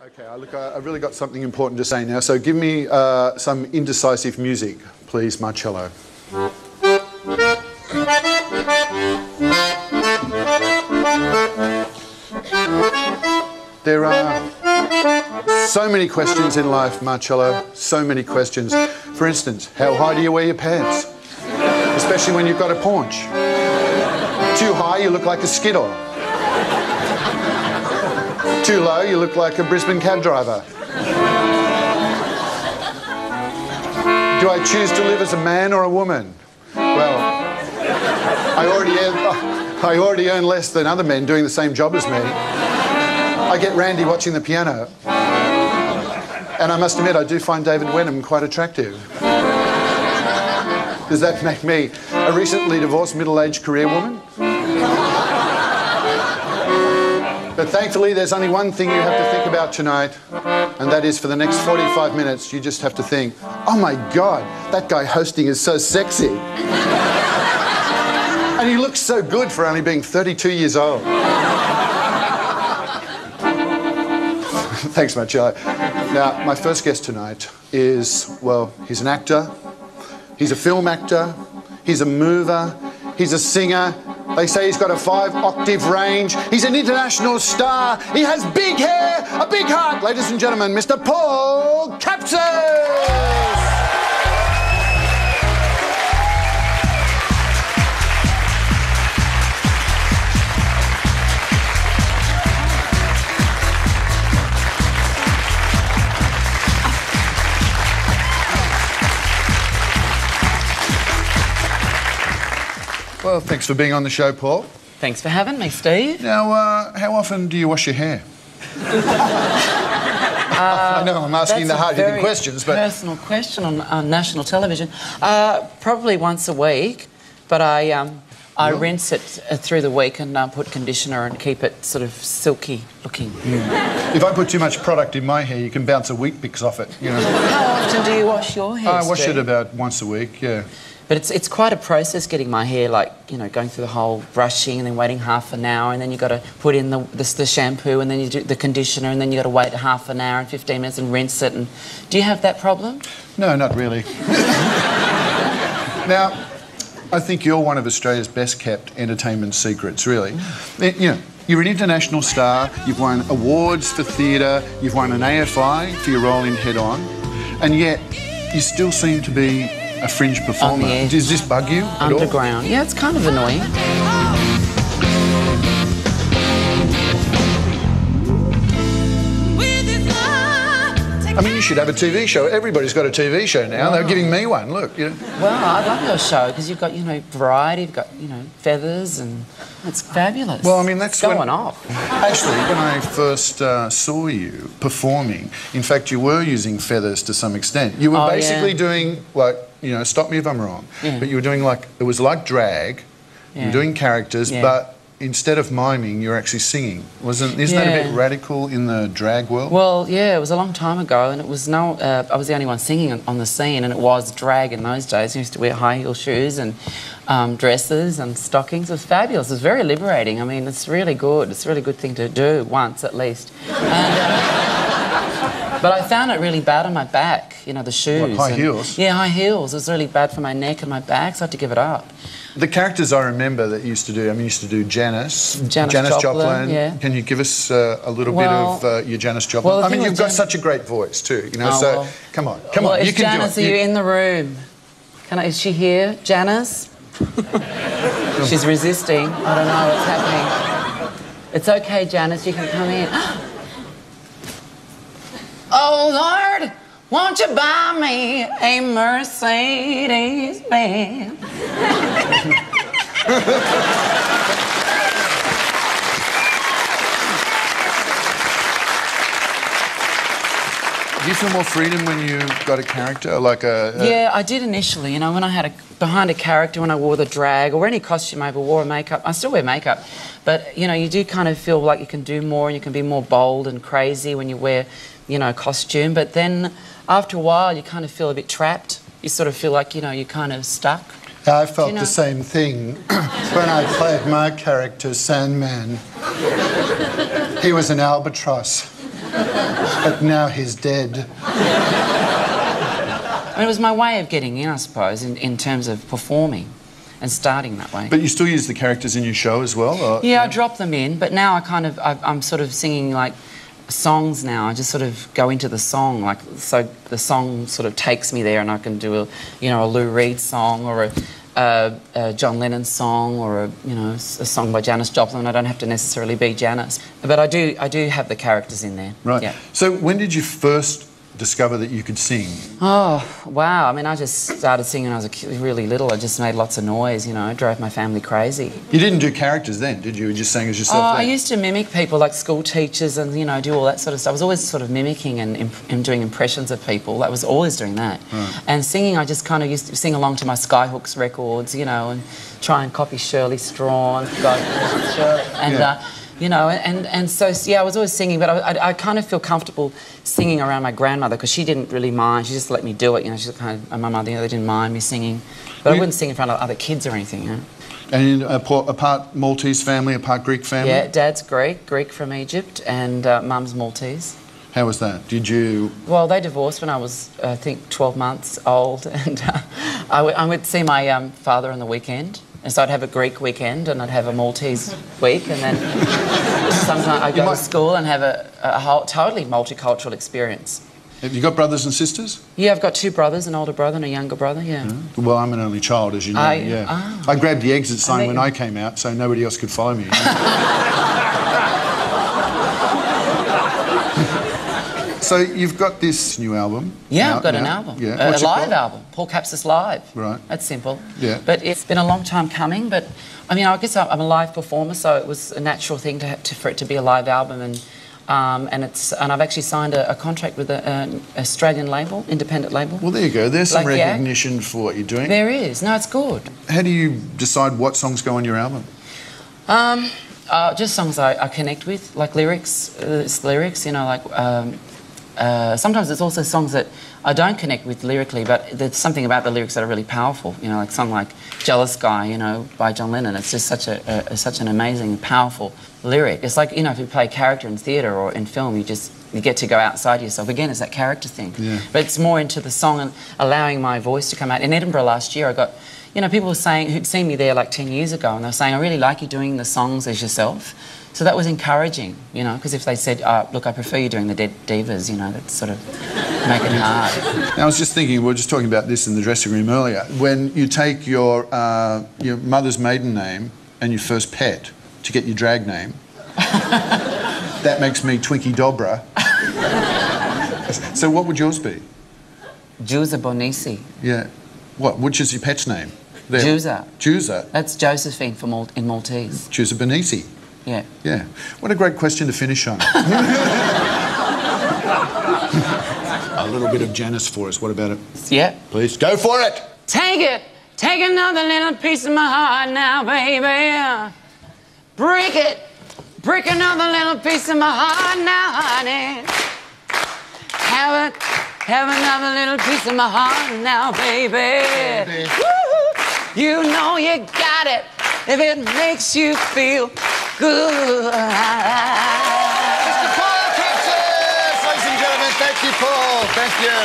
Okay, I've really got something important to say now, so give me some indecisive music, please, Marcello. There are so many questions in life, Marcello, so many questions. For instance, how high do you wear your pants? Especially when you've got a paunch. Too high, you look like a skidder. Too low, you look like a Brisbane cab driver. Do I choose to live as a man or a woman? Well, I already earn less than other men doing the same job as me. I get randy watching the piano. And I must admit, I do find David Wenham quite attractive. Does that make me a recently divorced middle-aged career woman? But thankfully, there's only one thing you have to think about tonight, and that is for the next 45 minutes, you just have to think, oh my God, that guy hosting is so sexy. And he looks so good for only being 32 years old. Thanks, Marcello. Now, my first guest tonight is, well, he's an actor, he's a film actor, he's a mover, he's a singer. They say he's got a 5-octave range. He's an international star. He has big hair, a big heart. Ladies and gentlemen, Mr. Paul Capsis. Well, thanks for being on the show, Paul. Thanks for having me, Steve. Now, how often do you wash your hair? I know I'm asking the hard-hitting questions, but... That's a personal question on national television. Probably once a week, but I rinse it through the week and put conditioner and keep it sort of silky looking. Mm. If I put too much product in my hair, you can bounce a Weet-Bix off it, you know. How often do you wash your hair, I wash Steve? it about once a week, yeah. But it's quite a process getting my hair, like, you know, going through the whole brushing and then waiting half an hour, and then you've got to put in the shampoo, and then you do the conditioner, and then you've got to wait half an hour and 15 minutes and rinse it. And do you have that problem? No, not really. Now, I think you're one of Australia's best-kept entertainment secrets, really. You know, you're an international star, you've won awards for theatre, you've won an AFI for your role in Head On, and yet you still seem to be a fringe performer. Does this bug you at all? Underground. Yeah, it's kind of annoying. I mean, you should have a TV show. Everybody's got a TV show now. Wow. They're giving me one. Look, you know. Well, I'd love your show because you've got, you know, variety. You've got, you know, feathers, and it's fabulous. Well, I mean, that's going off. Actually, when I first saw you performing, in fact, you were using feathers to some extent. You were basically doing, like, you know, stop me if I'm wrong, but you were doing like, it was like drag. You were doing characters, but instead of miming, you're actually singing. Isn't that a bit radical in the drag world? Well, yeah, it was a long time ago, and it was I was the only one singing on the scene, and it was drag in those days. I used to wear high heel shoes and dresses and stockings. It was fabulous. It was very liberating. I mean, it's really good. It's a really good thing to do once at least. And, but I found it really bad on my back, you know, the shoes. What, high heels? Yeah, high heels. It was really bad for my neck and my back, so I had to give it up. The characters I remember that you used to do, I mean, you used to do Janice Joplin. Yeah. Can you give us a little bit of your Janice Joplin? Well, I mean, you've got such a great voice too, you know, so come on, you can Janice, do it. Are you in the room? Is she here, Janice? She's resisting. I don't know what's happening. It's okay, Janice, you can come in. Oh, Lord, won't you buy me a Mercedes-Benz? Do you feel more freedom when you got a character, like a... Yeah, I did initially, you know, when I had behind a character, when I wore the drag, or any costume I ever wore, makeup. I still wear makeup, but, you know, you do kind of feel like you can do more and you can be more bold and crazy when you wear, you know, a costume, but then after a while you kind of feel a bit trapped. You sort of feel like, you know, you're kind of stuck. I felt the same thing when I played my character, Sandman. He was an albatross. But now he's dead. I mean, it was my way of getting in, I suppose, in terms of performing and starting that way. But you still use the characters in your show as well? Or, yeah, I drop them in, but now I'm sort of singing like songs now. I just sort of go into the song, like, so the song sort of takes me there, and I can do a Lou Reed song or a John Lennon song or a song by Janis Joplin. I don't have to necessarily be Janis, but I do have the characters in there. Right. Yeah. So when did you first discover that you could sing? Oh, wow. I mean, I just started singing when I was really little. I just made lots of noise, drove my family crazy. You didn't do characters then, did you? You just sang as yourself then? I used to mimic people like school teachers and, do all that sort of stuff. I was always sort of mimicking and doing impressions of people. I was always doing that. Right. And singing, I just kind of used to sing along to my Skyhooks records, and try and copy Shirley Strawn. And so, yeah, I was always singing, but I kind of feel comfortable singing around my grandmother because she didn't really mind. She just let me do it, She's kind of, my mother, they didn't mind me singing. But I wouldn't sing in front of other kids or anything, And a part Maltese family, a part Greek family? Yeah, Dad's Greek from Egypt, and Mum's Maltese. How was that? Did you... Well, they divorced when I was, I think, 12 months old, and I would see my father on the weekend. And so I'd have a Greek weekend and I'd have a Maltese week, and then sometimes I'd go to school and have a whole totally multicultural experience. Have you got brothers and sisters? Yeah, I've got 2 brothers, an older brother and a younger brother, yeah. Well, I'm an only child, as you know, I grabbed the exit sign when I came out so nobody else could follow me. So you've got this new album. Yeah, I've got an album. Yeah. A live album, Paul Capsis Live. Right. That's simple. Yeah. But it's been a long time coming, but I mean, I guess I'm a live performer, so it was a natural thing for it to be a live album, and I've actually signed a contract with an Australian label, independent label. Well, there you go. There's some recognition for what you're doing. There is. No, it's good. How do you decide what songs go on your album? Just songs I connect with, like lyrics. Sometimes it's also songs that I don't connect with lyrically, but there's something about the lyrics that are really powerful. Like a song like "Jealous Guy," by John Lennon. It's just such an amazing, powerful lyric. It's like if you play a character in theatre or in film, you get to go outside yourself. Again, it's that character thing. Yeah. But it's more into the song and allowing my voice to come out. In Edinburgh last year, I got people were saying who'd seen me there like 10 years ago, and they were saying, "I really like you doing the songs as yourself." So that was encouraging, because if they said, look, I prefer you doing the Dead Divas, that's sort of making it hard. Now, I was just thinking, we were just talking about this in the dressing room earlier. When you take your mother's maiden name and your first pet to get your drag name, that makes me Twinkie Dobra. So what would yours be? Juza Bonisi. Yeah. Which is your pet's name? Juza. Juza? That's Josephine in Maltese. Juza Bonisi. Yeah. Yeah. What a great question to finish on. A little bit of Janis for us. What about it? Yeah. Please, go for it. Take it. Take another little piece of my heart now, baby. Break it. Break another little piece of my heart now, honey. Have another little piece of my heart now, baby. You know you got it if it makes you feel good. Mr. Paul Capsis, ladies and gentlemen, thank you, Paul. Thank you.